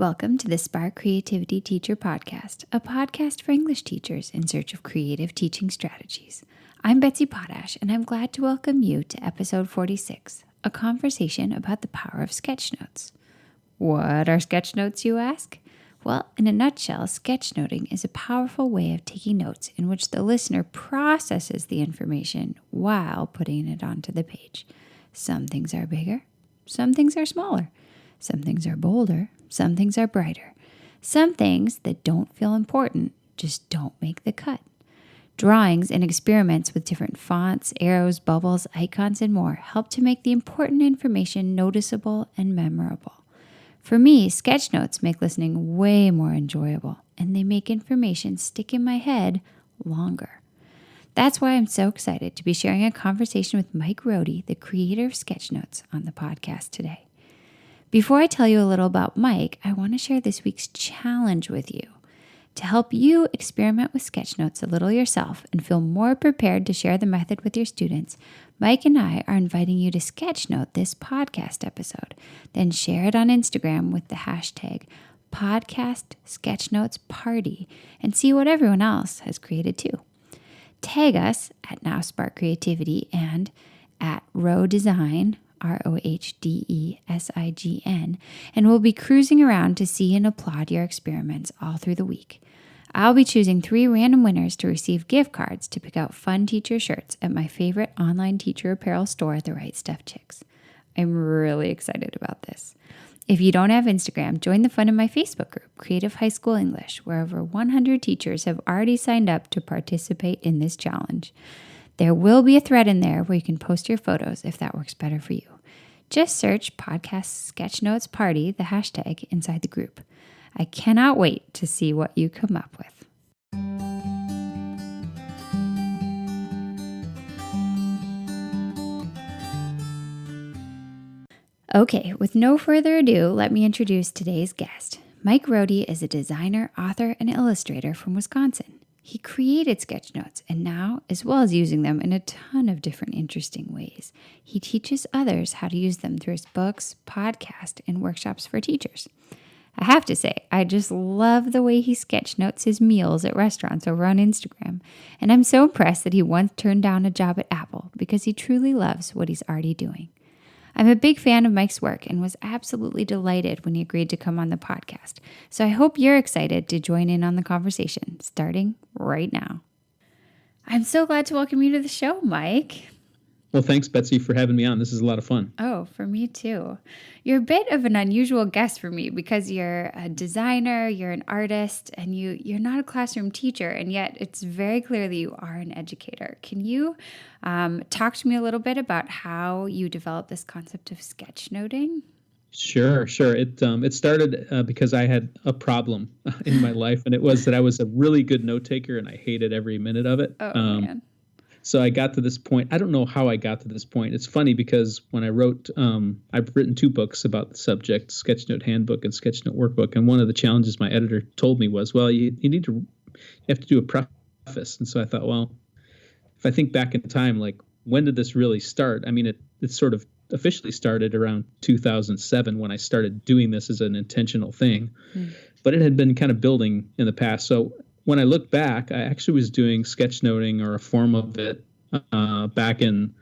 Welcome to the Spark Creativity Teacher Podcast, a podcast for English teachers in search of creative teaching strategies. I'm Betsy Potash, and I'm glad to welcome you to episode 46, a conversation about the power of sketchnotes. What are sketchnotes, you ask? Well, in a nutshell, sketchnoting is a powerful way of taking notes in which the listener processes the information while putting it onto the page. Some things are bigger, some things are smaller, some things are bolder, some things are brighter. Some things that don't feel important just don't make the cut. Drawings and experiments with different fonts, arrows, bubbles, icons, and more help to make the important information noticeable and memorable. For me, sketchnotes make listening way more enjoyable, and they make information stick in my head longer. That's why I'm so excited to be sharing a conversation with Mike Rohde, the creator of Sketchnotes, on the podcast today. Before I tell you a little about Mike, I want to share this week's challenge with you. To help you experiment with Sketchnotes a little yourself and feel more prepared to share the method with your students, Mike and I are inviting you to sketchnote this podcast episode, then share it on Instagram with the hashtag #PodcastSketchnotesParty and see what everyone else has created too. Tag us at NowSparkCreativity and at RohDesign, RohDesign, and we'll be cruising around to see and applaud your experiments all through the week. I'll be choosing 3 random winners to receive gift cards to pick out fun teacher shirts at my favorite online teacher apparel store, The Right Stuff Chicks. I'm really excited about this. If you don't have Instagram, join the fun in my Facebook group, Creative High School English, where over 100 teachers have already signed up to participate in this challenge. There will be a thread in there where you can post your photos if that works better for you. Just search Podcast Sketchnotes Party, the hashtag, inside the group. I cannot wait to see what you come up with. Okay, with no further ado, let me introduce today's guest. Mike Rohde is a designer, author, and illustrator from Wisconsin. He created sketchnotes, and now, as well as using them in a ton of different interesting ways, he teaches others how to use them through his books, podcast, and workshops for teachers. I have to say, I just love the way he sketchnotes his meals at restaurants over on Instagram, and I'm so impressed that he once turned down a job at Apple because he truly loves what he's already doing. I'm a big fan of Mike's work and was absolutely delighted when he agreed to come on the podcast. So I hope you're excited to join in on the conversation, starting right now. I'm so glad to welcome you to the show, Mike. Well, thanks, Betsy, for having me on. This is a lot of fun. Oh, for me too. You're a bit of an unusual guest for me because you're a designer, you're an artist, and you're not a classroom teacher, and yet it's very clear that you are an educator. Can you talk to me a little bit about how you developed this concept of sketchnoting? Sure. It started because I had a problem in my life, and it was that I was a really good note taker, and I hated every minute of it. Man. So I got to this point. I don't know how I got to this point. It's funny because when I wrote, I've written 2 books about the subject, Sketchnote Handbook and Sketchnote Workbook. And one of the challenges my editor told me was, well, you have to do a preface. And so I thought, well, if I think back in time, like, when did this really start? I mean, it sort of officially started around 2007 when I started doing this as an intentional thing. But it had been kind of building in the past. So when I look back, I actually was doing sketchnoting or a form of it back in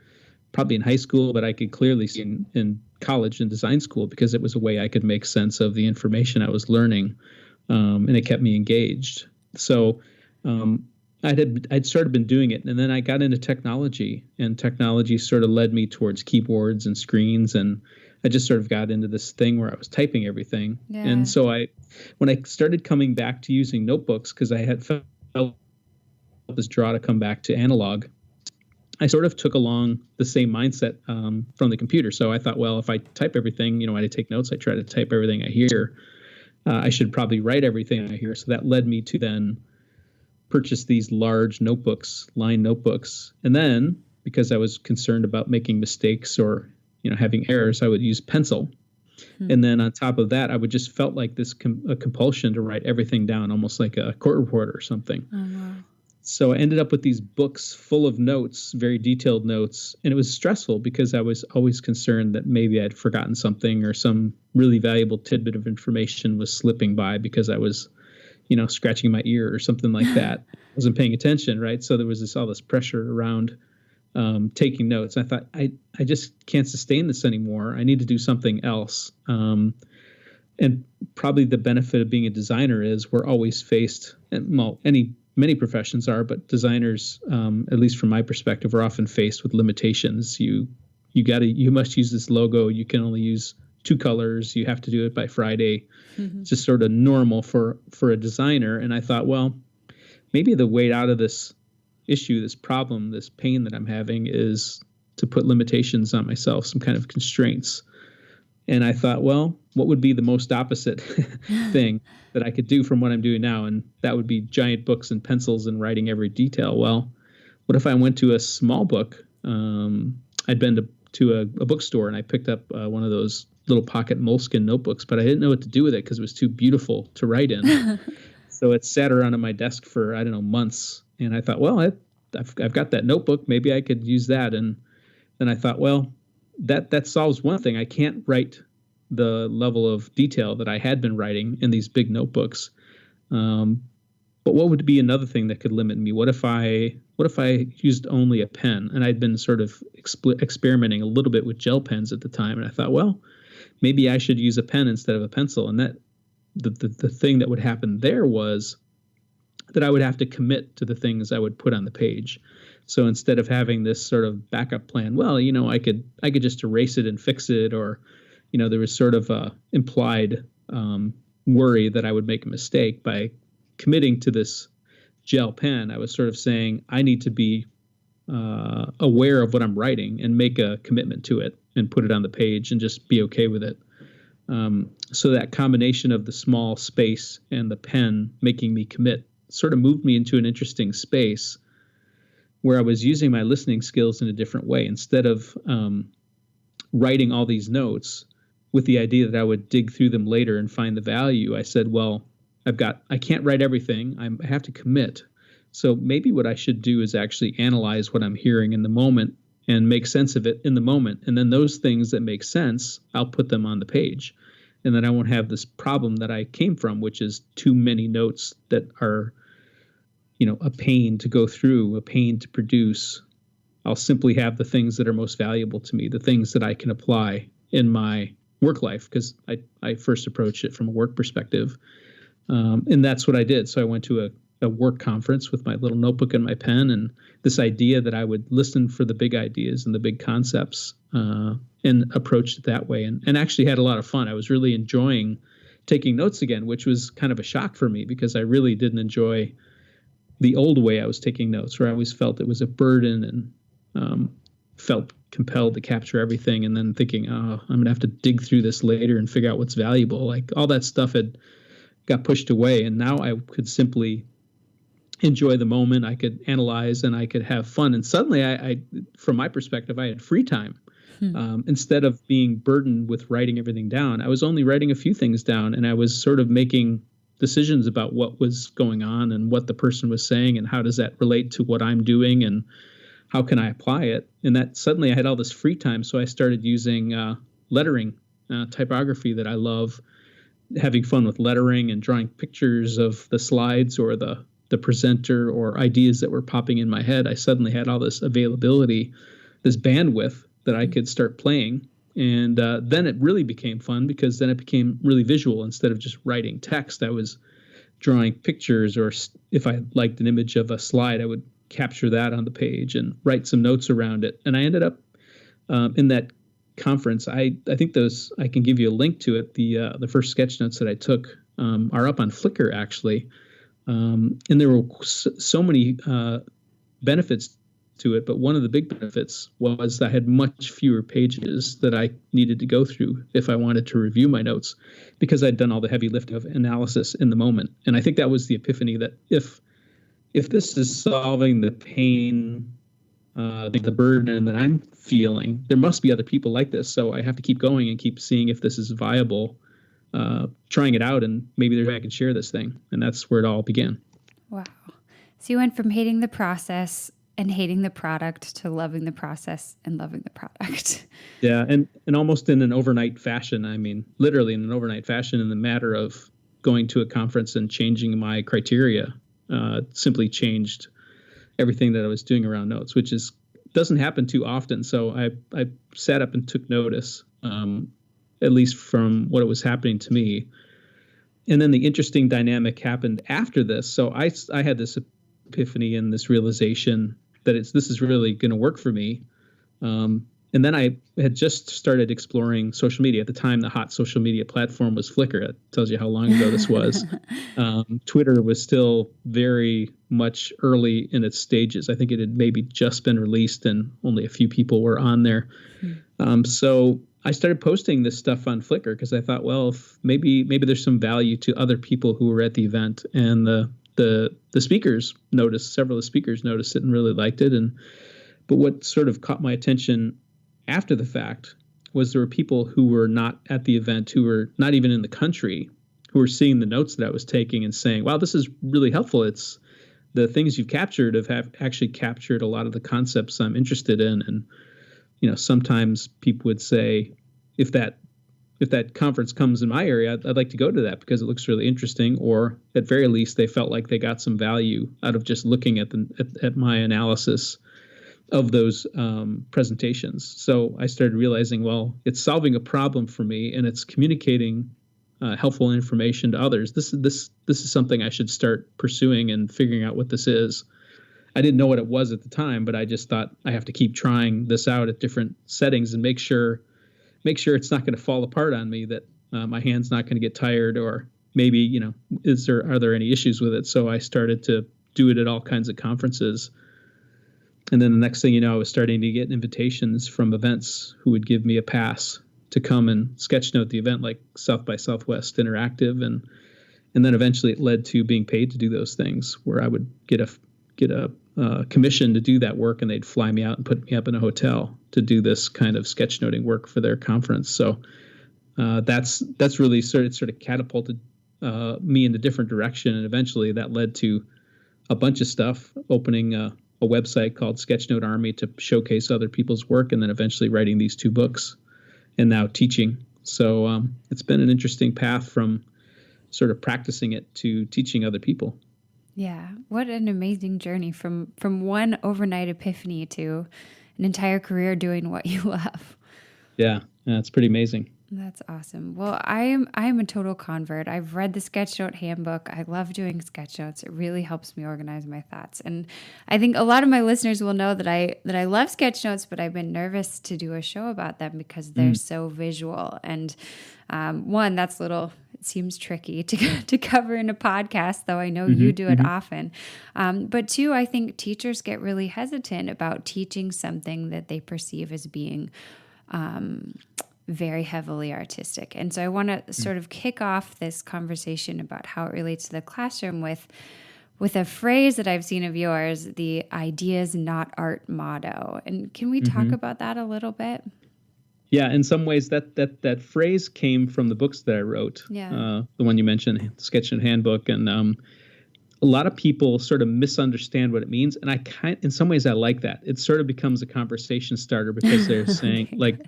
probably in high school, but I could clearly see in college and design school because it was a way I could make sense of the information I was learning, and it kept me engaged. So I'd started been doing it, and then I got into technology, and technology sort of led me towards keyboards and screens, and I just sort of got into this thing where I was typing everything. Yeah. And so when I started coming back to using notebooks, because I had felt this draw to come back to analog, I sort of took along the same mindset from the computer. So I thought, well, if I type everything, when I take notes, I try to type everything I hear. I should probably write everything I hear. So that led me to then purchase these large notebooks, lined notebooks. And then, because I was concerned about making mistakes or having errors, I would use pencil. And then on top of that, I would just felt like this a compulsion to write everything down, almost like a court reporter or something. So I ended up with these books full of notes, very detailed notes, and it was stressful because I was always concerned that maybe I'd forgotten something or some really valuable tidbit of information was slipping by because I was, scratching my ear or something like that. I wasn't paying attention, right? So there was all this pressure around taking notes. I thought, I just can't sustain this anymore. I need to do something else. And probably the benefit of being a designer is we're always faced, and many professions are, but designers, at least from my perspective, are often faced with limitations. You must use this logo. You can only use 2 colors. You have to do it by Friday. Mm-hmm. It's just sort of normal for a designer. And I thought, well, maybe the way out of this issue, this problem, this pain that I'm having is to put limitations on myself, some kind of constraints. And I thought, well, what would be the most opposite thing that I could do from what I'm doing now? And that would be giant books and pencils and writing every detail. Well, what if I went to a small book? I'd been to a bookstore and I picked up one of those little pocket moleskin notebooks, but I didn't know what to do with it because it was too beautiful to write in. So it sat around on my desk for, I don't know, months. And I thought, well, I've got that notebook. Maybe I could use that. And then I thought, well, that solves one thing. I can't write the level of detail that I had been writing in these big notebooks. But what would be another thing that could limit me? What if I used only a pen? And I'd been sort of experimenting a little bit with gel pens at the time. And I thought, well, maybe I should use a pen instead of a pencil. And that the thing that would happen there was that I would have to commit to the things I would put on the page. So instead of having this sort of backup plan, well, I could just erase it and fix it, or, there was sort of a implied worry that I would make a mistake by committing to this gel pen. I was sort of saying I need to be aware of what I'm writing and make a commitment to it and put it on the page and just be okay with it. So that combination of the small space and the pen making me commit sort of moved me into an interesting space where I was using my listening skills in a different way. Instead of writing all these notes with the idea that I would dig through them later and find the value, I said, well, I can't write everything. I have to commit. So maybe what I should do is actually analyze what I'm hearing in the moment and make sense of it in the moment. And then those things that make sense, I'll put them on the page. And then I won't have this problem that I came from, which is too many notes that are, a pain to go through, a pain to produce. I'll simply have the things that are most valuable to me, the things that I can apply in my work life, because I first approached it from a work perspective. And that's what I did. So I went to a work conference with my little notebook and my pen, and this idea that I would listen for the big ideas and the big concepts and approached it that way, and actually had a lot of fun. I was really enjoying taking notes again, which was kind of a shock for me because I really didn't enjoy the old way I was taking notes, where I always felt it was a burden and felt compelled to capture everything, and then thinking, oh, I'm going to have to dig through this later and figure out what's valuable. Like all that stuff had got pushed away, and now I could simply enjoy the moment. I could analyze and I could have fun. And suddenly I from my perspective, I had free time. Instead of being burdened with writing everything down, I was only writing a few things down, and I was sort of making decisions about what was going on and what the person was saying and how does that relate to what I'm doing and how can I apply it. And that suddenly I had all this free time. So I started using lettering, typography that I love, having fun with lettering and drawing pictures of the slides or the presenter or ideas that were popping in my head. I suddenly had all this availability, this bandwidth that I could start playing. And then it really became fun because then it became really visual. Instead of just writing text, I was drawing pictures, or if I liked an image of a slide, I would capture that on the page and write some notes around it. And I ended up in that conference. I think those, I can give you a link to it. The first Sketchnotes that I took are up on Flickr, actually. And there were so many benefits to it, but one of the big benefits was I had much fewer pages that I needed to go through if I wanted to review my notes, because I'd done all the heavy lifting of analysis in the moment. And I think that was the epiphany that if this is solving the pain, the burden that I'm feeling, there must be other people like this. So I have to keep going and keep seeing if this is viable, trying it out, and maybe there's a way I can share this thing. And that's where it all began. Wow. So you went from hating the process and hating the product to loving the process and loving the product. Yeah, and almost in an overnight fashion. I mean, literally in an overnight fashion, in the matter of going to a conference and changing my criteria, simply changed everything that I was doing around notes, which doesn't happen too often. So I sat up and took notice, at least from what was happening to me. And then the interesting dynamic happened after this. So I had this epiphany and this realization that this is really going to work for me. And then I had just started exploring social media. At the time, the hot social media platform was Flickr. It tells you how long ago this was. Twitter was still very much early in its stages. I think it had maybe just been released and only a few people were on there. So I started posting this stuff on Flickr because I thought, well, if maybe there's some value to other people who were at the event. And the speakers noticed, several of the speakers noticed it and really liked it. But what sort of caught my attention after the fact was there were people who were not at the event, who were not even in the country, who were seeing the notes that I was taking and saying, wow, this is really helpful. It's the things you've captured have actually captured a lot of the concepts I'm interested in. And, sometimes people would say, if that conference comes in my area, I'd like to go to that because it looks really interesting. Or at very least, they felt like they got some value out of just looking at my analysis of those presentations. So I started realizing, well, it's solving a problem for me and it's communicating helpful information to others. This is something I should start pursuing and figuring out what this is. I didn't know what it was at the time, but I just thought I have to keep trying this out at different settings and make sure it's not going to fall apart on me, that my hand's not going to get tired, or maybe, are there any issues with it? So I started to do it at all kinds of conferences. And then the next thing you know, I was starting to get invitations from events who would give me a pass to come and sketchnote the event, like South by Southwest Interactive. And then eventually it led to being paid to do those things, where I would get a commission to do that work, and they'd fly me out and put me up in a hotel to do this kind of sketchnoting work for their conference. So that's really sort of catapulted me in a different direction. And eventually that led to a bunch of stuff, opening a website called Sketchnote Army to showcase other people's work, and then eventually writing these 2 books, and now teaching. So it's been an interesting path from sort of practicing it to teaching other people. Yeah, what an amazing journey from one overnight epiphany to an entire career doing what you love. Yeah, it's pretty amazing. That's awesome. Well, I'm a total convert. I've read the Sketchnote handbook. I love doing sketchnotes. It really helps me organize my thoughts. And I think a lot of my listeners will know that I love sketchnotes, but I've been nervous to do a show about them because they're so visual. And one, it seems tricky to cover in a podcast, though I know you do it often. But 2, I think teachers get really hesitant about teaching something that they perceive as being very heavily artistic. And so I want to sort of kick off this conversation about how it relates to the classroom with a phrase that I've seen of yours, the ideas not art motto. And can we talk about that a little bit? Yeah, in some ways that phrase came from the books that I wrote. Yeah. The one you mentioned, the Sketchnote Handbook, and a lot of people sort of misunderstand what it means, and in some ways I like that. It sort of becomes a conversation starter because they're saying like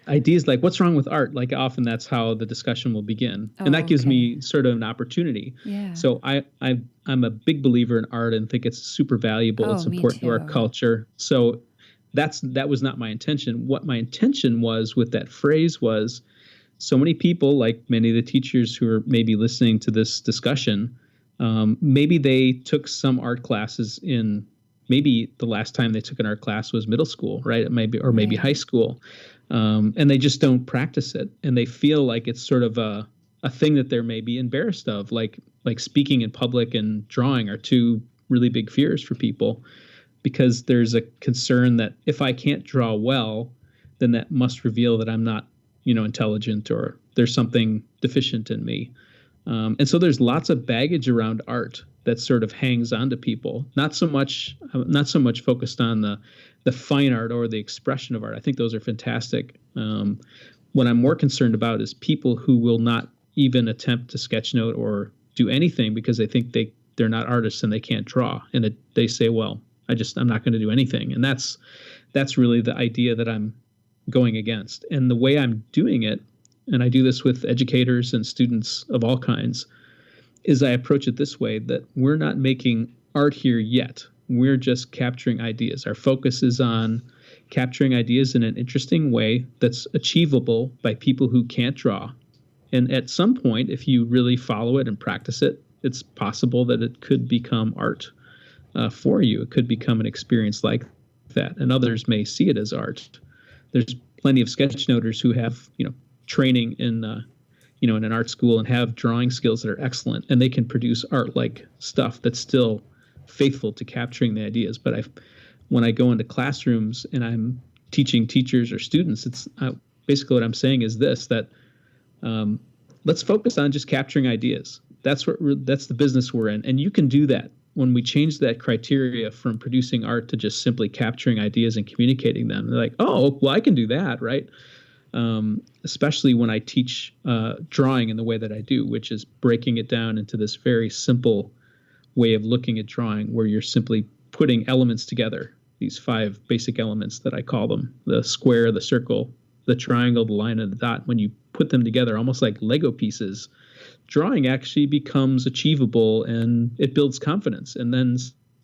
ideas like, what's wrong with art? Like often that's how the discussion will begin, and that gives me sort of an opportunity. Yeah. So I'm a big believer in art and think it's super valuable. It's important to our culture. So that was not my intention. What my intention was with that phrase was, so many people, like many of the teachers who are maybe listening to this discussion, maybe they took some art classes maybe the last time they took an art class was middle school, right? Maybe high school. And they just don't practice it. And they feel like it's sort of a thing that they're maybe embarrassed of, like speaking in public and drawing are 2 really big fears for people, because there's a concern that if I can't draw well, then that must reveal that I'm not, intelligent, or there's something deficient in me. And so there's lots of baggage around art that sort of hangs on to people. Not so much focused on the fine art or the expression of art. I think those are fantastic. What I'm more concerned about is people who will not even attempt to sketchnote or do anything because they think they're not artists and they can't draw. And they say, well, I'm not going to do anything. And that's really the idea that I'm going against. And the way I'm doing it, and I do this with educators and students of all kinds, is I approach it this way, that we're not making art here yet. We're just capturing ideas. Our focus is on capturing ideas in an interesting way that's achievable by people who can't draw. And at some point, if you really follow it and practice it, it's possible that it could become art for you. It could become an experience like that. And others may see it as art. There's plenty of sketchnoters who have, training in an art school and have drawing skills that are excellent, and they can produce art-like stuff that's still faithful to capturing the ideas. But when I go into classrooms and I'm teaching teachers or students, it's basically what I'm saying is this, that let's focus on just capturing ideas. That's the business we're in, and you can do that. When we change that criteria from producing art to just simply capturing ideas and communicating them, they're like, oh, well, I can do that, right? Especially when I teach drawing in the way that I do, which is breaking it down into this very simple way of looking at drawing, where you're simply putting elements together, these 5 basic elements that I call them: the square, the circle, the triangle, the line, and the dot. When you put them together, almost like Lego pieces, drawing actually becomes achievable and it builds confidence. And then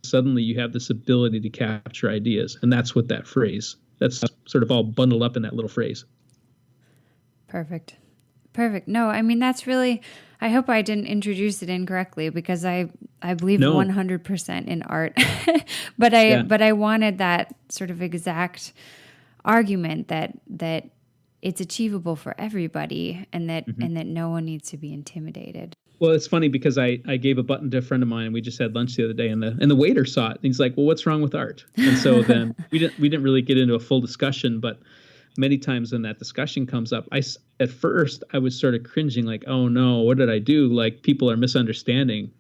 suddenly you have this ability to capture ideas. And that's what that's sort of all bundled up in that little phrase. Perfect. No, I mean, that's really, I hope I didn't introduce it incorrectly, because I believe 100% in art, but I wanted that sort of exact argument that it's achievable for everybody, and that no one needs to be intimidated. Well, it's funny because I gave a button to a friend of mine. We just had lunch the other day, and the waiter saw it, and he's like, well, what's wrong with art? And so then we didn't really get into a full discussion, but many times when that discussion comes up, at first I was sort of cringing, like, oh no, what did I do? Like, people are misunderstanding.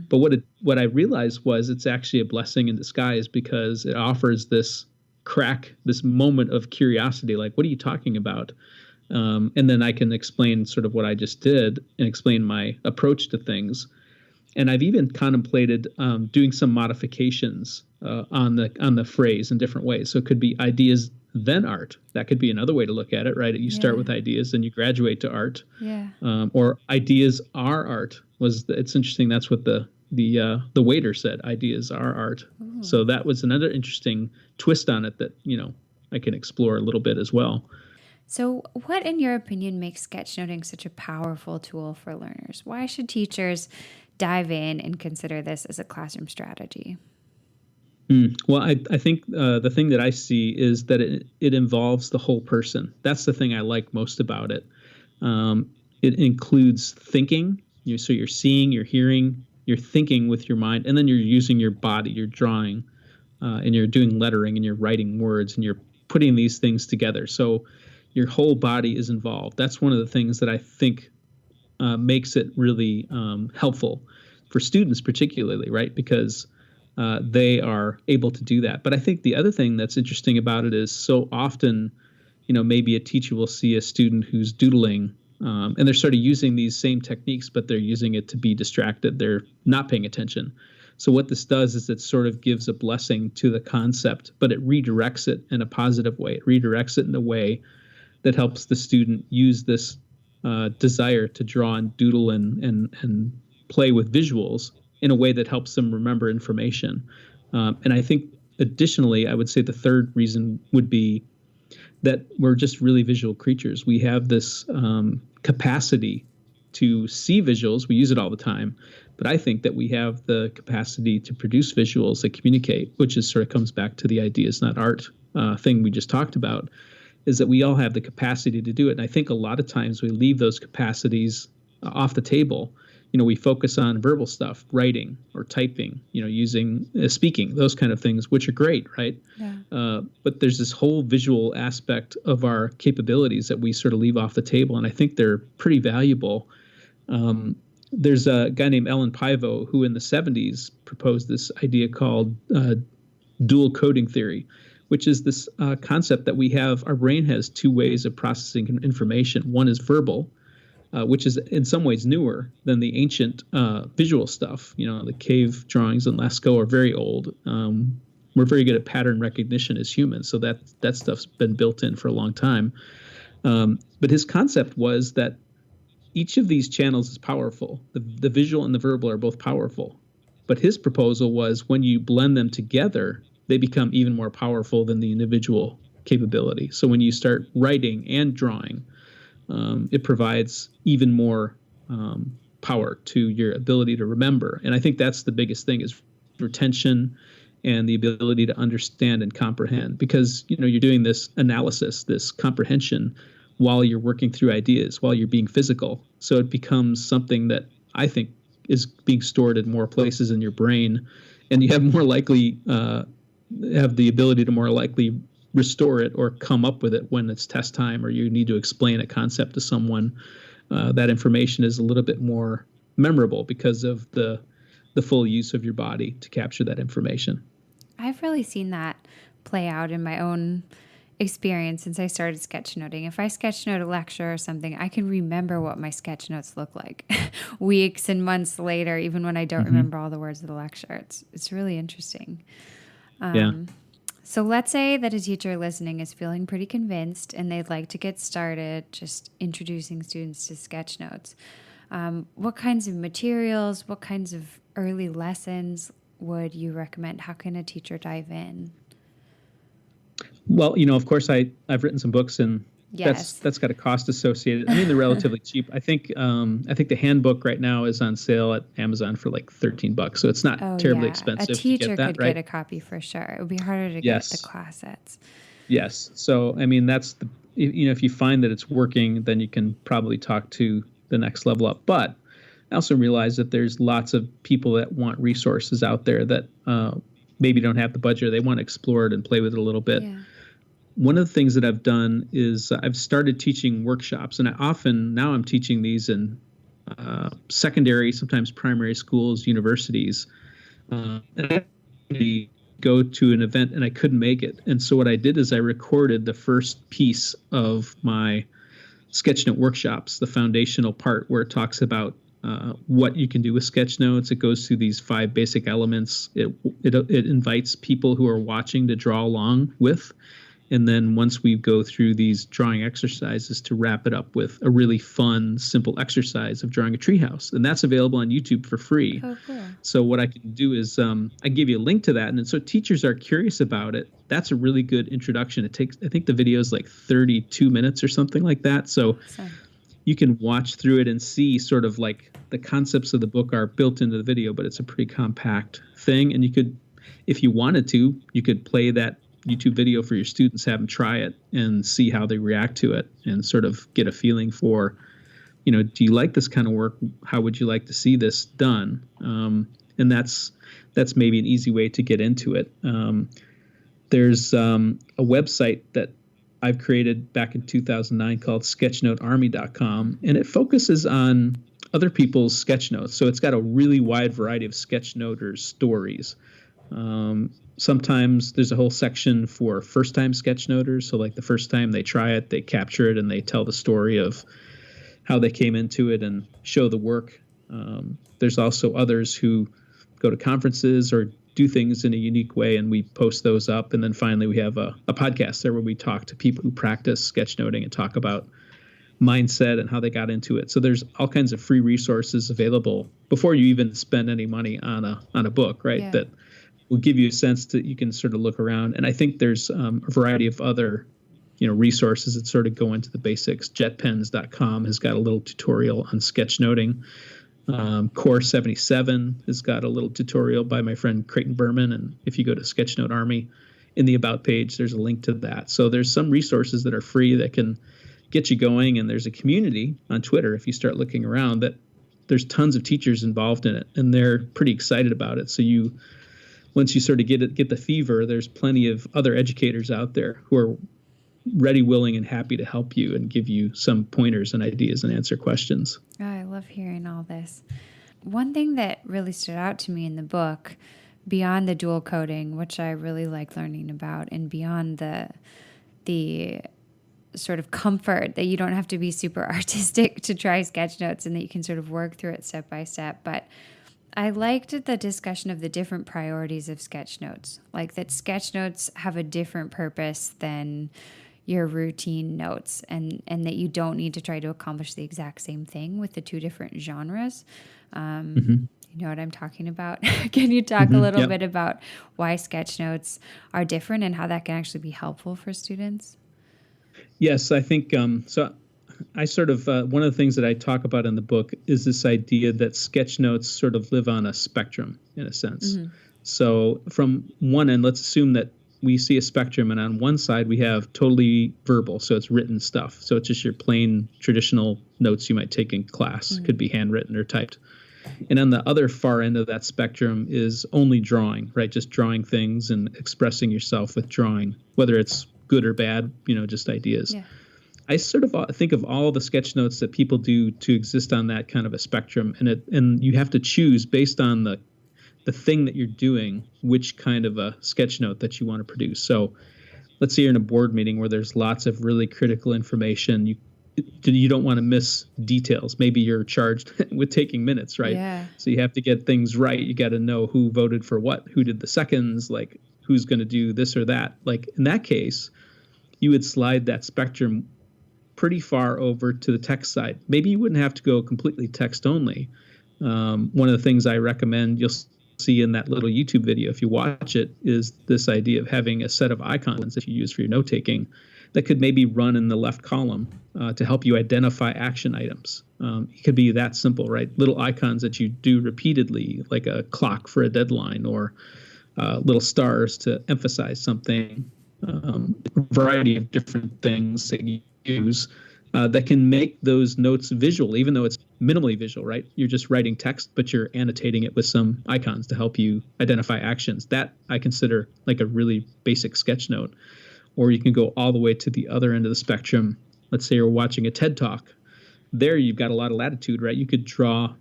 But what I realized was it's actually a blessing in disguise, because it offers this moment of curiosity, like, what are you talking about? And then I can explain sort of what I just did and explain my approach to things. And I've even contemplated doing some modifications on the phrase in different ways. So it could be ideas then art. That could be another way to look at it, right? You start with ideas, then you graduate to art. Yeah. Or ideas are art. It's interesting. That's what the waiter said. Ideas are art. Ooh. So that was another interesting twist on it that I can explore a little bit as well. So what, in your opinion, makes sketchnoting such a powerful tool for learners? Why should teachers dive in and consider this as a classroom strategy? Well, I think the thing that I see is that it involves the whole person. That's the thing I like most about it. It includes thinking. So you're seeing, you're hearing, you're thinking with your mind, and then you're using your body, you're drawing, and you're doing lettering, and you're writing words, and you're putting these things together. So your whole body is involved. That's one of the things that I think makes it really helpful for students particularly, right? Because they are able to do that. But I think the other thing that's interesting about it is so often, maybe a teacher will see a student who's doodling, and they're sort of using these same techniques, but they're using it to be distracted. They're not paying attention. So what this does is it sort of gives a blessing to the concept, but it redirects it in a positive way. It redirects it in a way that helps the student use this desire to draw and doodle and play with visuals in a way that helps them remember information. And I think additionally, I would say the third reason would be that we're just really visual creatures. We have this capacity to see visuals. We use it all the time. But I think that we have the capacity to produce visuals that communicate, which is sort of comes back to the ideas, not art thing we just talked about, is that we all have the capacity to do it. And I think a lot of times we leave those capacities off the table. We focus on verbal stuff, writing or typing, using speaking, those kind of things, which are great, right? Yeah. But there's this whole visual aspect of our capabilities that we sort of leave off the table, and I think they're pretty valuable. There's a guy named Ellen Pivo who in the 70s proposed this idea called dual coding theory, which is this concept that our brain has 2 ways of processing information. One is verbal, which is in some ways newer than the ancient visual stuff. The cave drawings in Lascaux are very old. We're very good at pattern recognition as humans, so that stuff's been built in for a long time. But his concept was that each of these channels is powerful. The visual and the verbal are both powerful. But his proposal was when you blend them together, they become even more powerful than the individual capability. So when you start writing and drawing, it provides even more power to your ability to remember. And I think that's the biggest thing is retention and the ability to understand and comprehend, because you're doing this analysis, this comprehension while you're working through ideas, while you're being physical. So it becomes something that I think is being stored in more places in your brain, and you have more likely have the ability to more likely restore it or come up with it when it's test time or you need to explain a concept to someone. That information is a little bit more memorable because of the full use of your body to capture that information. I've really seen that play out in my own experience since I started sketchnoting. If I sketchnote a lecture or something, I can remember what my sketchnotes look like weeks and months later, even when I don't remember all the words of the lecture. It's really interesting. Yeah. So let's say that a teacher listening is feeling pretty convinced and they'd like to get started just introducing students to sketchnotes. What kinds of materials, what kinds of early lessons would you recommend? How can a teacher dive in? Well, of course, I've written some books, and Yes. that's got a cost associated. I mean, they're relatively cheap. I think the handbook right now is on sale at Amazon for like $13, so it's not terribly expensive. A teacher to get that, could right? get a copy for sure. It would be harder to Yes. get the class sets. Yes. So, I mean, that's if you find that it's working, then you can probably talk to the next level up. But I also realize that there's lots of people that want resources out there that maybe don't have the budget, or they want to explore it and play with it a little bit. Yeah. One of the things that I've done is I've started teaching workshops, and now I'm teaching these in secondary, sometimes primary schools, universities. And I go to an event and I couldn't make it. And so what I did is I recorded the first piece of my Sketchnote workshops, the foundational part where it talks about what you can do with Sketchnotes. It goes through these 5 basic elements. It invites people who are watching to draw along with. And then once we go through these drawing exercises, to wrap it up with a really fun, simple exercise of drawing a treehouse. And that's available on YouTube for free. Oh, cool. So what I can do is I give you a link to that. And so teachers are curious about it. That's a really good introduction. I think the video is like 32 minutes or something like that. So you can watch through it and see sort of like the concepts of the book are built into the video, but it's a pretty compact thing. And you could, if you wanted to, you could play that YouTube video for your students, have them try it and see how they react to it and sort of get a feeling for, do you like this kind of work? How would you like to see this done? And that's maybe an easy way to get into it. There's a website that I've created back in 2009 called sketchnotearmy.com, and it focuses on other people's sketchnotes. So it's got a really wide variety of sketchnoters' stories. Sometimes there's a whole section for first-time sketchnoters. So like the first time they try it, they capture it, and they tell the story of how they came into it and show the work. There's also others who go to conferences or do things in a unique way, and we post those up. And then finally, we have a podcast there where we talk to people who practice sketchnoting and talk about mindset and how they got into it. So there's all kinds of free resources available before you even spend any money on a book, right? Yeah. That will give you a sense that you can sort of look around. And I think there's a variety of other, resources that sort of go into the basics. Jetpens.com has got a little tutorial on sketchnoting. Core 77 has got a little tutorial by my friend Creighton Berman. And if you go to Sketchnote Army, in the About page, there's a link to that. So there's some resources that are free that can get you going. And there's a community on Twitter, if you start looking around, that there's tons of teachers involved in it, and they're pretty excited about it. So once you sort of get the fever, there's plenty of other educators out there who are ready, willing, and happy to help you and give you some pointers and ideas and answer questions. Oh, I love hearing all this. One thing that really stood out to me in the book, beyond the dual coding, which I really like learning about, and beyond the sort of comfort that you don't have to be super artistic to try Sketchnotes, and that you can sort of work through it step by step. But I liked the discussion of the different priorities of Sketchnotes, like that Sketchnotes have a different purpose than your routine notes, and that you don't need to try to accomplish the exact same thing with the two different genres. You know what I'm talking about? Can you talk a little bit about why Sketchnotes are different and how that can actually be helpful for students? Yes, I think so. I sort of, one of the things that I talk about in the book is this idea that Sketchnotes sort of live on a spectrum in a sense. So from one end, let's assume that we see a spectrum, and on one side we have totally verbal, so it's written stuff. So it's just your plain traditional notes you might take in class. Could be handwritten or typed. And on the other far end of that spectrum is only drawing, right? Just drawing things and expressing yourself with drawing, whether it's good or bad, just ideas. Yeah. I sort of think of all the sketch notes that people do to exist on that kind of a spectrum, and you have to choose based on the thing that you're doing, which kind of a sketch note that you want to produce. So let's say you're in a board meeting where there's lots of really critical information. You don't want to miss details. Maybe you're charged with taking minutes, right? Yeah. So you have to get things right. You got to know who voted for what, who did the seconds, like who's going to do this or that. Like in that case, you would slide that spectrum pretty far over to the text side. Maybe you wouldn't have to go completely text only. One of the things I recommend you'll see in that little YouTube video, if you watch it, is this idea of having a set of icons that you use for your note taking that could maybe run in the left column to help you identify action items. It could be that simple, right? Little icons that you do repeatedly, like a clock for a deadline, or little stars to emphasize something. A variety of different things that you use that can make those notes visual, even though it's minimally visual, right? You're just writing text, but you're annotating it with some icons to help you identify actions. That I consider like a really basic sketch note. Or you can go all the way to the other end of the spectrum. Let's say you're watching a TED Talk. There you've got a lot of latitude, right? You could draw,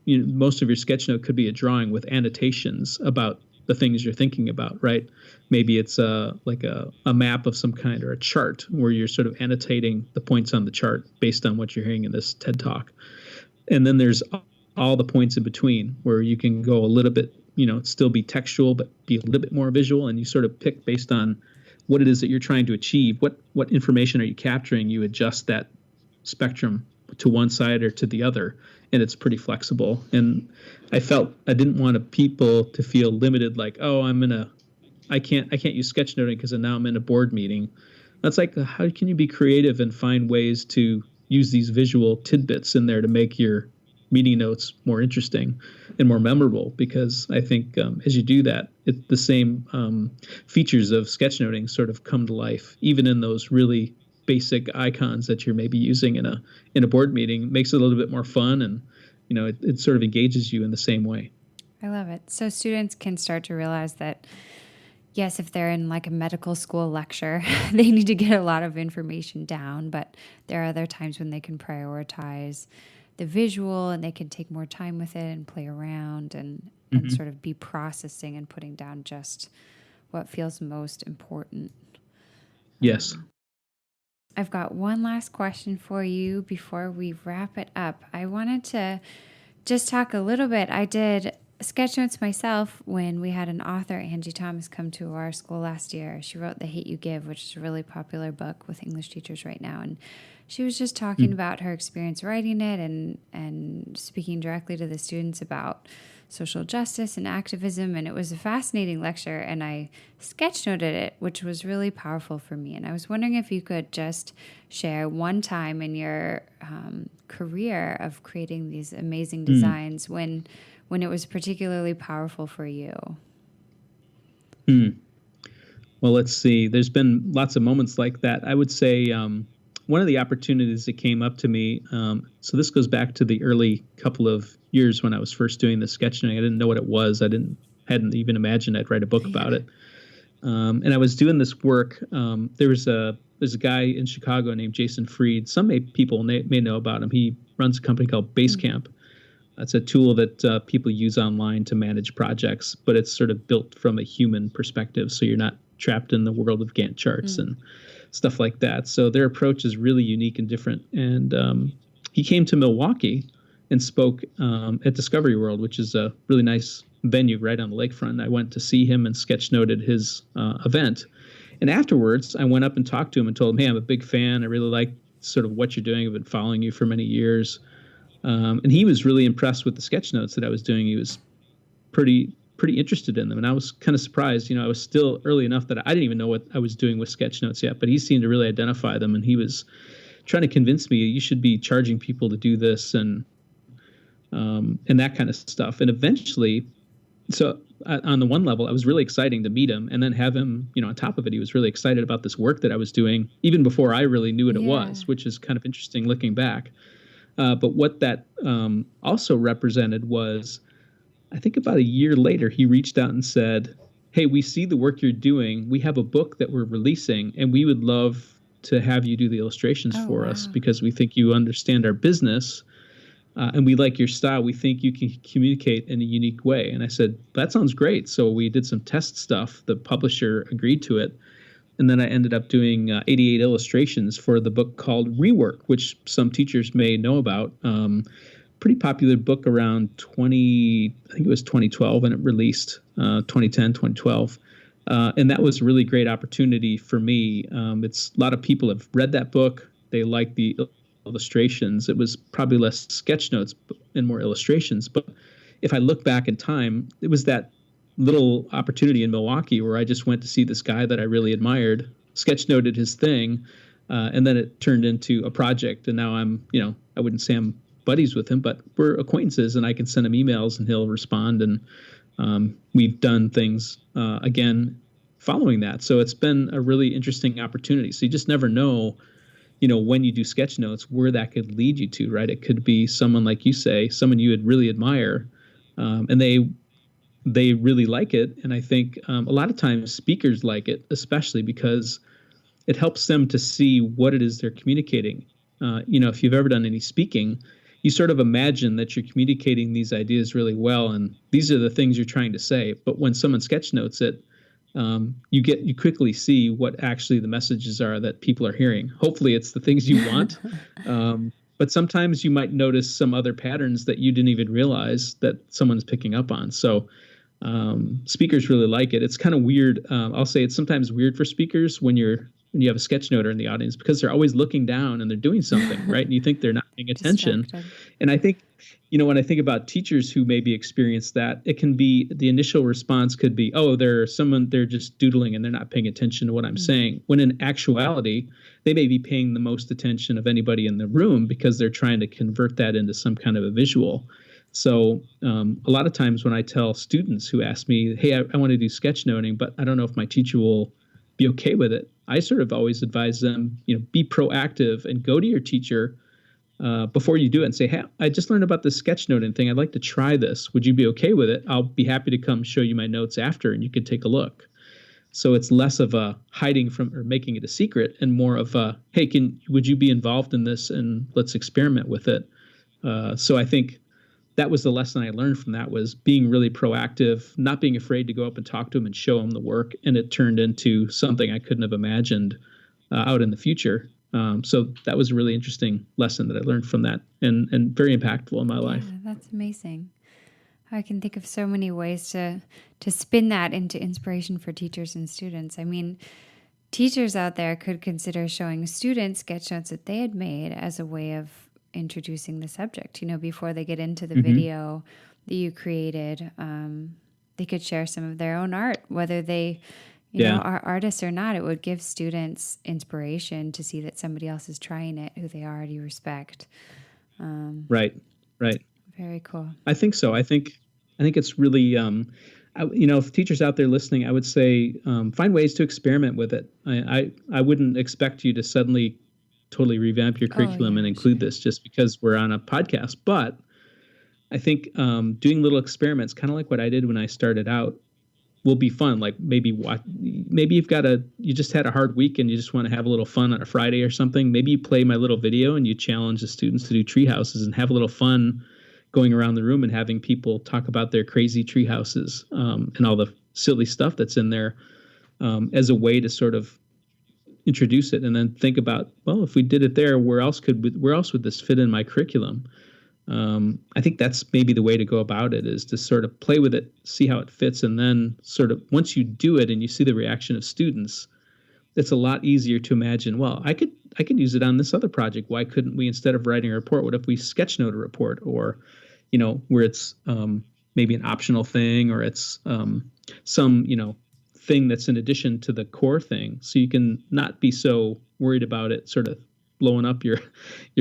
most of your sketch note could be a drawing with annotations about the things you're thinking about, right? Maybe it's like a map of some kind, or a chart where you're sort of annotating the points on the chart based on what you're hearing in this TED Talk. And then there's all the points in between where you can go a little bit, still be textual, but be a little bit more visual. And you sort of pick based on what it is that you're trying to achieve. What information are you capturing? You adjust that spectrum to one side or to the other, and it's pretty flexible. And I felt I didn't want people to feel limited, like, oh, I can't use sketchnoting because now I'm in a board meeting. That's like, how can you be creative and find ways to use these visual tidbits in there to make your meeting notes more interesting and more memorable? Because I think as you do that, the same features of sketchnoting sort of come to life, even in those really basic icons that you're maybe using in a board meeting. Makes it a little bit more fun, and it sort of engages you in the same way. I love it. So students can start to realize that, yes, if they're in like a medical school lecture, they need to get a lot of information down, but there are other times when they can prioritize the visual, and they can take more time with it and play around and sort of be processing and putting down just what feels most important. Yes. I've got one last question for you before we wrap it up. I wanted to just talk a little bit. I did sketchnotes myself when we had an author, Angie Thomas, come to our school last year. She wrote The Hate You Give, which is a really popular book with English teachers right now. And she was just talking about her experience writing it and speaking directly to the students about social justice and activism. And it was a fascinating lecture, and I sketchnoted it, which was really powerful for me. And I was wondering if you could just share one time in your career of creating these amazing designs when it was particularly powerful for you. Well, let's see. There's been lots of moments like that. I would say one of the opportunities that came up to me, so this goes back to the early couple of years when I was first doing the sketchnoting. I didn't know what it was. Hadn't even imagined I'd write a book about it. And I was doing this work. There's a guy in Chicago named Jason Fried. Some people may know about him. He runs a company called Basecamp. That's a tool that people use online to manage projects, but it's sort of built from a human perspective, so you're not trapped in the world of Gantt charts. And stuff like that. So their approach is really unique and different. And he came to Milwaukee and spoke at Discovery World, which is a really nice venue right on the lakefront. I went to see him and sketchnoted his event. And afterwards, I went up and talked to him and told him, hey, I'm a big fan. I really like sort of what you're doing. I've been following you for many years. And he was really impressed with the sketchnotes that I was doing. He was pretty interested in them. And I was kind of surprised. I was still early enough that I didn't even know what I was doing with sketchnotes yet, but he seemed to really identify them. And he was trying to convince me you should be charging people to do this and that kind of stuff. And eventually, so on the one level, it was really exciting to meet him and then have him, on top of it, he was really excited about this work that I was doing, even before I really knew what it was, which is kind of interesting looking back. But what that also represented was, I think about a year later, he reached out and said, hey, we see the work you're doing. We have a book that we're releasing, and we would love to have you do the illustrations for us because we think you understand our business. And we like your style. We think you can communicate in a unique way. And I said, that sounds great. So we did some test stuff. The publisher agreed to it. And then I ended up doing 88 illustrations for the book called Rework, which some teachers may know about. Pretty popular book around I think it was 2012, and it released 2010, 2012. And that was a really great opportunity for me. A lot of people have read that book. They like the illustrations. It was probably less sketch notes and more illustrations. But if I look back in time, it was that little opportunity in Milwaukee where I just went to see this guy that I really admired, sketchnoted his thing, and then it turned into a project. And now I'm, I wouldn't say I'm buddies with him, but we're acquaintances, and I can send him emails and he'll respond. And we've done things again following that. So it's been a really interesting opportunity. So you just never know, when you do sketch notes, where that could lead you to, right? It could be someone, like you say, someone you would really admire, and they really like it. And I think a lot of times speakers like it, especially because it helps them to see what it is they're communicating. If you've ever done any speaking, you sort of imagine that you're communicating these ideas really well, and these are the things you're trying to say. But when someone sketch notes it, you quickly see what actually the messages are that people are hearing. Hopefully it's the things you want. But sometimes you might notice some other patterns that you didn't even realize that someone's picking up on. So speakers really like it. It's kind of weird. I'll say it's sometimes weird for speakers when you have a sketchnoter in the audience, because they're always looking down and they're doing something, right? And you think they're not paying attention. And I think, when I think about teachers who maybe experience that, it can be, the initial response could be, oh, they're just doodling and they're not paying attention to what I'm saying. When in actuality, they may be paying the most attention of anybody in the room because they're trying to convert that into some kind of a visual. So a lot of times when I tell students who ask me, hey, I want to do sketchnoting, but I don't know if my teacher will be okay with it, I sort of always advise them, be proactive and go to your teacher before you do it and say, hey, I just learned about this sketchnoting thing. I'd like to try this. Would you be okay with it? I'll be happy to come show you my notes after, and you could take a look. So it's less of a hiding from or making it a secret, and more of a, hey, would you be involved in this, and let's experiment with it. So I think that was the lesson I learned from that, was being really proactive, not being afraid to go up and talk to him and show him the work. And it turned into something I couldn't have imagined out in the future. So that was a really interesting lesson that I learned from that, and very impactful in my life. That's amazing. I can think of so many ways to spin that into inspiration for teachers and students. I mean, teachers out there could consider showing students sketchnotes that they had made as a way of introducing the subject. Before they get into the video that you created, they could share some of their own art, whether they are artists or not. It would give students inspiration to see that somebody else is trying it who they already respect. Right. Very cool. I think so. I think it's really, if teachers out there listening, I would say find ways to experiment with it. I wouldn't expect you to suddenly totally revamp your curriculum and include this just because we're on a podcast. But I think doing little experiments, kind of like what I did when I started out, will be fun. Like maybe you just had a hard week and you just want to have a little fun on a Friday or something. Maybe you play my little video and you challenge the students to do tree houses and have a little fun going around the room and having people talk about their crazy tree houses and all the silly stuff that's in there as a way to sort of introduce it and then think about, well, if we did it there, where else would this fit in my curriculum? I think that's maybe the way to go about it, is to sort of play with it, see how it fits, and then sort of once you do it and you see the reaction of students, it's a lot easier to imagine, well, I could use it on this other project. Why couldn't we, instead of writing a report, what if we sketchnote a report? Or, where it's maybe an optional thing, or it's some, thing that's in addition to the core thing. So you can not be so worried about it sort of blowing up your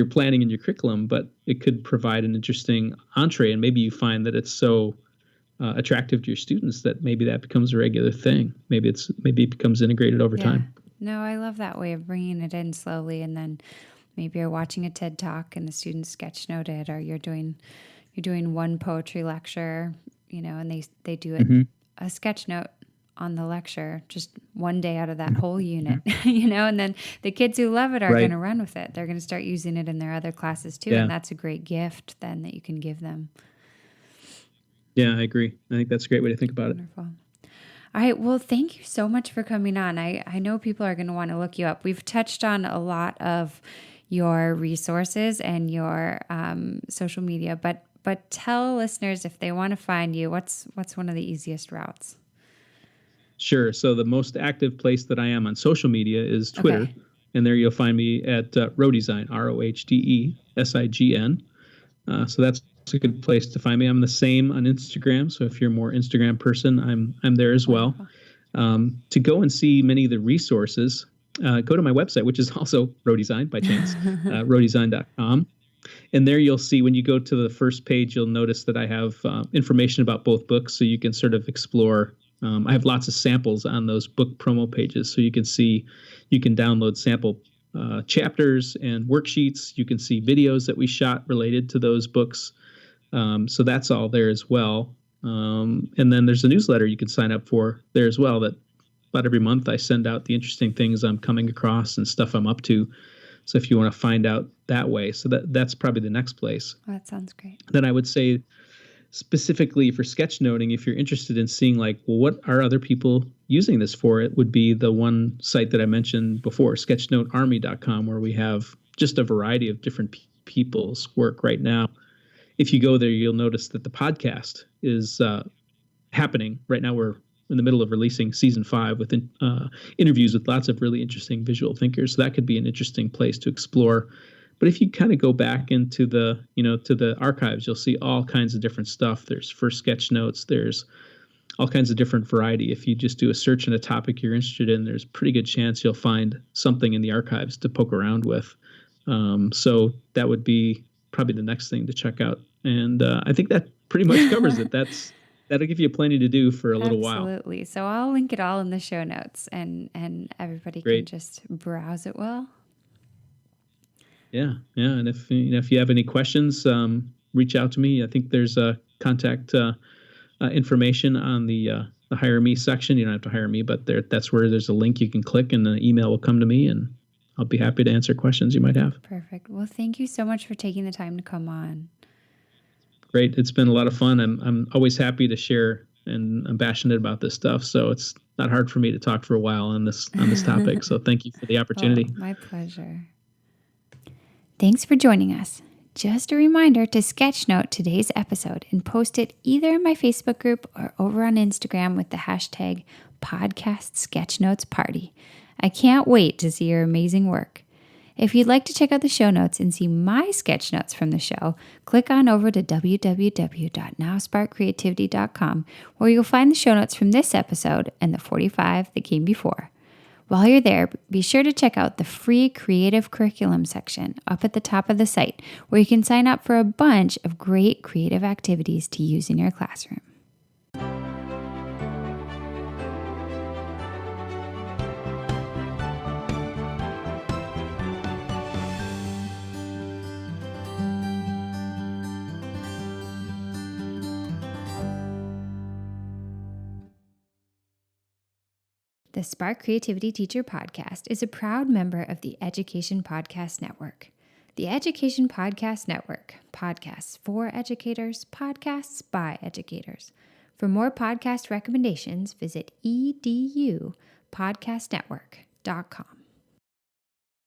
planning and your curriculum, but it could provide an interesting entree. And maybe you find that it's so attractive to your students that maybe that becomes a regular thing. Maybe it becomes integrated over time. No, I love that way of bringing it in slowly, and then maybe you're watching a TED Talk and the students sketchnote it, or you're doing one poetry lecture, and they do it a sketch note on the lecture, just one day out of that whole unit, and then the kids who love it are going to run with it. They're going to start using it in their other classes too, and that's a great gift then that you can give them. Yeah, I agree. I think that's a great way to think about Wonderful. All right. Well, thank you so much for coming on. I know people are going to want to look you up. We've touched on a lot of your resources and your social media, but tell listeners, if they want to find you, what's one of the easiest routes? Sure. So the most active place that I am on social media is Twitter. Okay. And there you'll find me at Rohdesign, ROHDESIGN. So that's a good place to find me. I'm the same on Instagram. So if you're a more Instagram person, I'm there as well. To go and see many of the resources, go to my website, which is also Rohdesign by chance, rohdesign.com. And there you'll see, when you go to the first page, you'll notice that I have information about both books, so you can sort of explore. I have lots of samples on those book promo pages, so you can download sample chapters and worksheets. You can see videos that we shot related to those books. So that's all there as well. And then there's a newsletter you can sign up for there as well, that about every month I send out the interesting things I'm coming across and stuff I'm up to. So if you want to find out that way, so that's probably the next place. Oh, that sounds great. Then I would say, specifically for sketchnoting, if you're interested in seeing what are other people using this for, it would be the one site that I mentioned before, sketchnotearmy.com, where we have just a variety of different people's work right now. If you go there, you'll notice that the podcast is happening right now. We're in the middle of releasing season 5 with interviews with lots of really interesting visual thinkers. So that could be an interesting place to explore. But if you kind of go back into to the archives, you'll see all kinds of different stuff. There's first Sketchnotes. There's all kinds of different variety. If you just do a search in a topic you're interested in, there's a pretty good chance you'll find something in the archives to poke around with. So that would be probably the next thing to check out. And I think that pretty much covers it. That'll give you plenty to do for a little while. Absolutely. So I'll link it all in the show notes, and everybody can just browse it well. Yeah. And if you have any questions, reach out to me. I think there's contact information on the Hire Me section. You don't have to hire me, but that's where there's a link you can click, and an email will come to me, and I'll be happy to answer questions you might have. Perfect. Well, thank you so much for taking the time to come on. Great. It's been a lot of fun. I'm always happy to share, and I'm passionate about this stuff. So it's not hard for me to talk for a while on this topic. So thank you for the opportunity. Oh, my pleasure. Thanks for joining us. Just a reminder to sketchnote today's episode and post it either in my Facebook group or over on Instagram with the hashtag #PodcastSketchNotesParty. I can't wait to see your amazing work. If you'd like to check out the show notes and see my sketch notes from the show, click on over to www.nowsparkcreativity.com, where you'll find the show notes from this episode and the 45 that came before. While you're there, be sure to check out the free creative curriculum section up at the top of the site, where you can sign up for a bunch of great creative activities to use in your classroom. The Spark Creativity Teacher Podcast is a proud member of the Education Podcast Network. The Education Podcast Network, podcasts for educators, podcasts by educators. For more podcast recommendations, visit edupodcastnetwork.com.